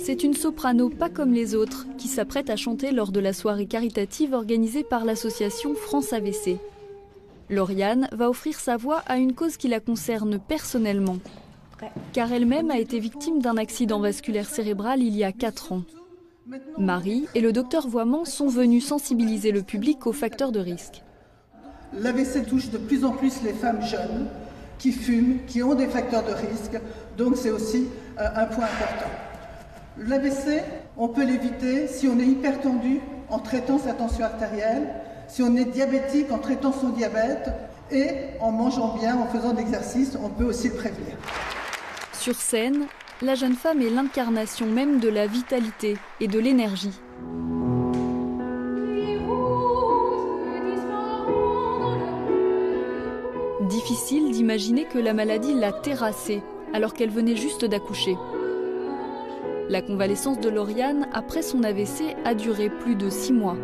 C'est une soprano pas comme les autres qui s'apprête à chanter lors de la soirée caritative organisée par l'association France AVC. Lauriane va offrir sa voix à une cause qui la concerne personnellement, car elle-même a été victime d'un accident vasculaire cérébral il y a 4 ans. Marie et le docteur Voiement sont venus sensibiliser le public aux facteurs de risque. L'AVC touche de plus en plus les femmes jeunes qui fument, qui ont des facteurs de risque, donc c'est aussi un point important. L'AVC, on peut l'éviter si on est hypertendu en traitant sa tension artérielle, si on est diabétique en traitant son diabète et en mangeant bien, en faisant de l'exercice, on peut aussi le prévenir. Sur scène, la jeune femme est l'incarnation même de la vitalité et de l'énergie. Difficile d'imaginer que la maladie l'a terrassée alors qu'elle venait juste d'accoucher. La convalescence de Lauriane après son AVC a duré plus de 6 mois.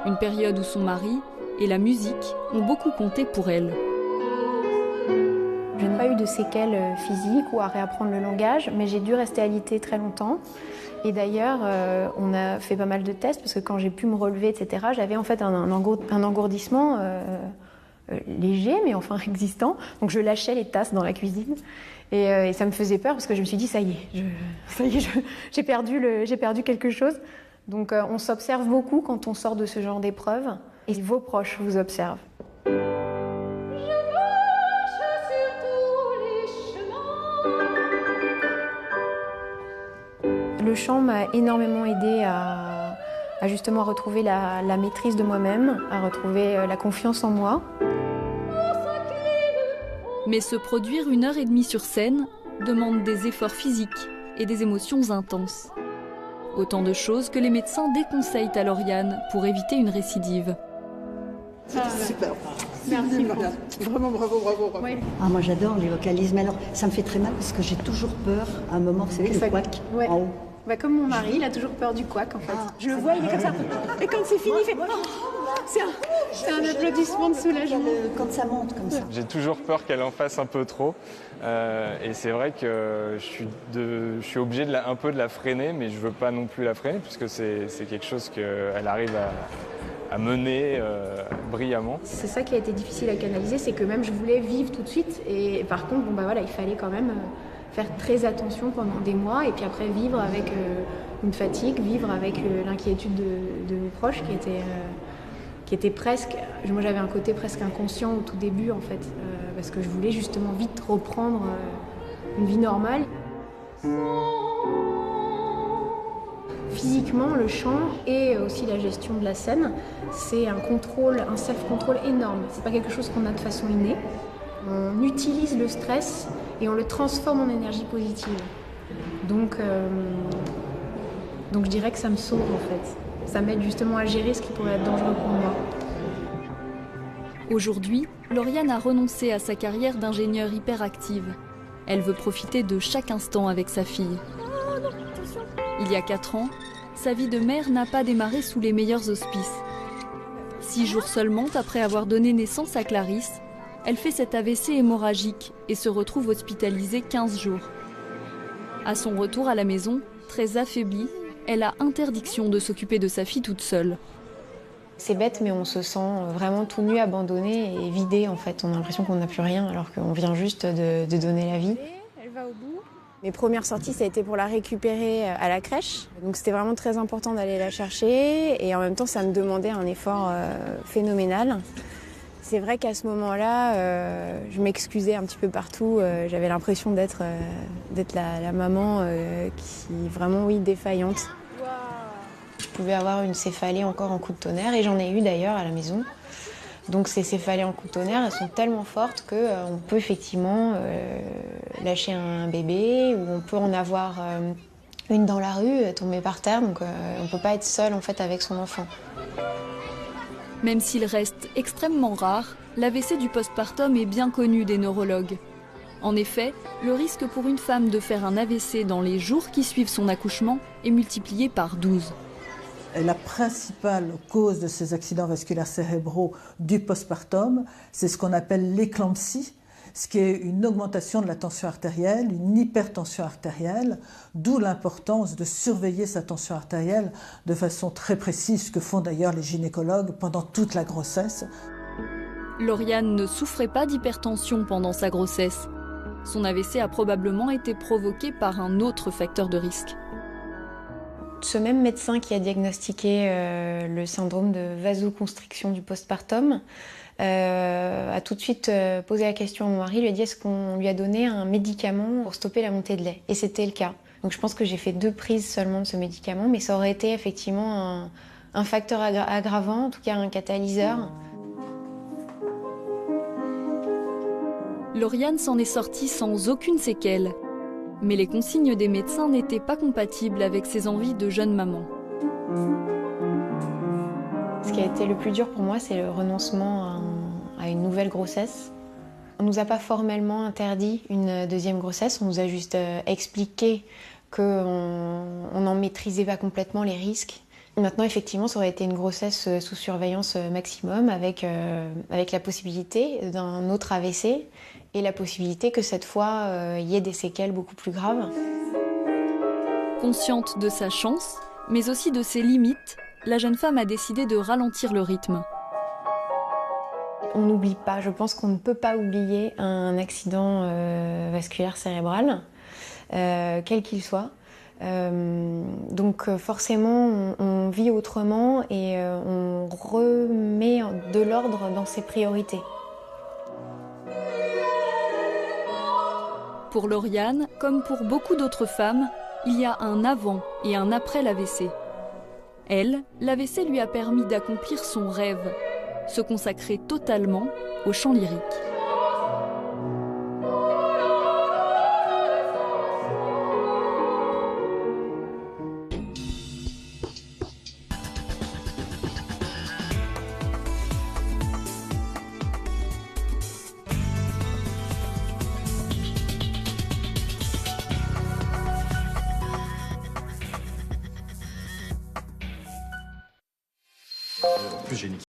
Une période où son mari et la musique ont beaucoup compté pour elle. Je n'ai pas eu de séquelles physiques ou à réapprendre le langage, mais j'ai dû rester alitée très longtemps. Et d'ailleurs, on a fait pas mal de tests parce que quand j'ai pu me relever, etc., j'avais en fait un engourdissement léger, mais enfin existant. Donc je lâchais les tasses dans la cuisine et ça me faisait peur parce que je me suis dit ça y est, j'ai perdu quelque chose. Donc on s'observe beaucoup quand on sort de ce genre d'épreuve et vos proches vous observent. Le chant m'a énormément aidée à justement retrouver la maîtrise de moi-même, à retrouver la confiance en moi. Mais se produire 1h30 sur scène demande des efforts physiques et des émotions intenses. Autant de choses que les médecins déconseillent à Lauriane pour éviter une récidive. Super. Merci. Vraiment bravo. Oui. Ah, moi j'adore les vocalises, mais alors ça me fait très mal parce que j'ai toujours peur à un moment, vous savez, le couac en haut. Bah, comme mon mari, il a toujours peur du couac en fait. Je le vois, il est comme ça. Et quand c'est fini, il fait... C'est un applaudissement de soulagement. Quand ça monte comme ça. J'ai toujours peur qu'elle en fasse un peu trop. Et c'est vrai que je suis obligé un peu de la freiner, mais je ne veux pas non plus la freiner, puisque c'est quelque chose qu'elle arrive à mener brillamment. C'est ça qui a été difficile à canaliser, c'est que même je voulais vivre tout de suite. Et par contre, il fallait quand même faire très attention pendant des mois et puis après vivre avec une fatigue, vivre avec l'inquiétude de mes proches qui était presque... Moi j'avais un côté presque inconscient au tout début en fait, parce que je voulais justement vite reprendre une vie normale. Physiquement, le chant et aussi la gestion de la scène, c'est un self-control énorme. C'est pas quelque chose qu'on a de façon innée. On utilise le stress et on le transforme en énergie positive. Donc je dirais que ça me sauve en fait. Ça m'aide justement à gérer ce qui pourrait être dangereux pour moi. Aujourd'hui, Lauriane a renoncé à sa carrière d'ingénieure hyperactive. Elle veut profiter de chaque instant avec sa fille. Il y a 4 ans, sa vie de mère n'a pas démarré sous les meilleurs auspices. 6 jours seulement après avoir donné naissance à Clarisse, elle fait cet AVC hémorragique et se retrouve hospitalisée 15 jours. À son retour à la maison, très affaiblie, elle a interdiction de s'occuper de sa fille toute seule. C'est bête, mais on se sent vraiment tout nu, abandonné et vidé en fait. On a l'impression qu'on n'a plus rien alors qu'on vient juste de donner la vie. Elle va au bout. Mes premières sorties, ça a été pour la récupérer à la crèche. Donc c'était vraiment très important d'aller la chercher et en même temps, ça me demandait un effort phénoménal. C'est vrai qu'à ce moment-là, je m'excusais un petit peu partout. J'avais l'impression d'être la maman qui est vraiment, défaillante. Wow. Je pouvais avoir une céphalée encore en coup de tonnerre et j'en ai eu d'ailleurs à la maison. Donc ces céphalées en coup de tonnerre, elles sont tellement fortes qu'on peut effectivement lâcher un bébé ou on peut en avoir une dans la rue, tomber par terre. Donc on ne peut pas être seul en fait avec son enfant. Même s'il reste extrêmement rare, l'AVC du postpartum est bien connu des neurologues. En effet, le risque pour une femme de faire un AVC dans les jours qui suivent son accouchement est multiplié par 12. La principale cause de ces accidents vasculaires cérébraux du postpartum, c'est ce qu'on appelle l'éclampsie. ce qui est une augmentation de la tension artérielle, une hypertension artérielle, d'où l'importance de surveiller sa tension artérielle de façon très précise, ce que font d'ailleurs les gynécologues pendant toute la grossesse. Lauriane ne souffrait pas d'hypertension pendant sa grossesse. Son AVC a probablement été provoqué par un autre facteur de risque. Ce même médecin qui a diagnostiqué le syndrome de vasoconstriction du postpartum a tout de suite posé la question à mon mari, lui a dit est-ce qu'on lui a donné un médicament pour stopper la montée de lait? Et c'était le cas. Donc je pense que j'ai fait 2 prises seulement de ce médicament, mais ça aurait été effectivement un facteur aggravant, en tout cas un catalyseur. Lauriane s'en est sortie sans aucune séquelle. Mais les consignes des médecins n'étaient pas compatibles avec ses envies de jeune maman. Ce qui a été le plus dur pour moi, c'est le renoncement à une nouvelle grossesse. On ne nous a pas formellement interdit une deuxième grossesse, on nous a juste expliqué qu'on n'en maîtrisait pas complètement les risques. Maintenant, effectivement, ça aurait été une grossesse sous surveillance maximum avec la possibilité d'un autre AVC et la possibilité que cette fois, il y ait des séquelles beaucoup plus graves. Consciente de sa chance, mais aussi de ses limites, la jeune femme a décidé de ralentir le rythme. On n'oublie pas, je pense qu'on ne peut pas oublier un accident vasculaire cérébral, quel qu'il soit. Donc forcément, on vit autrement et on remet de l'ordre dans ses priorités. Pour Lauriane, comme pour beaucoup d'autres femmes, il y a un avant et un après l'AVC. Elle, l'AVC lui a permis d'accomplir son rêve, se consacrer totalement au chant lyrique. Plus j'ai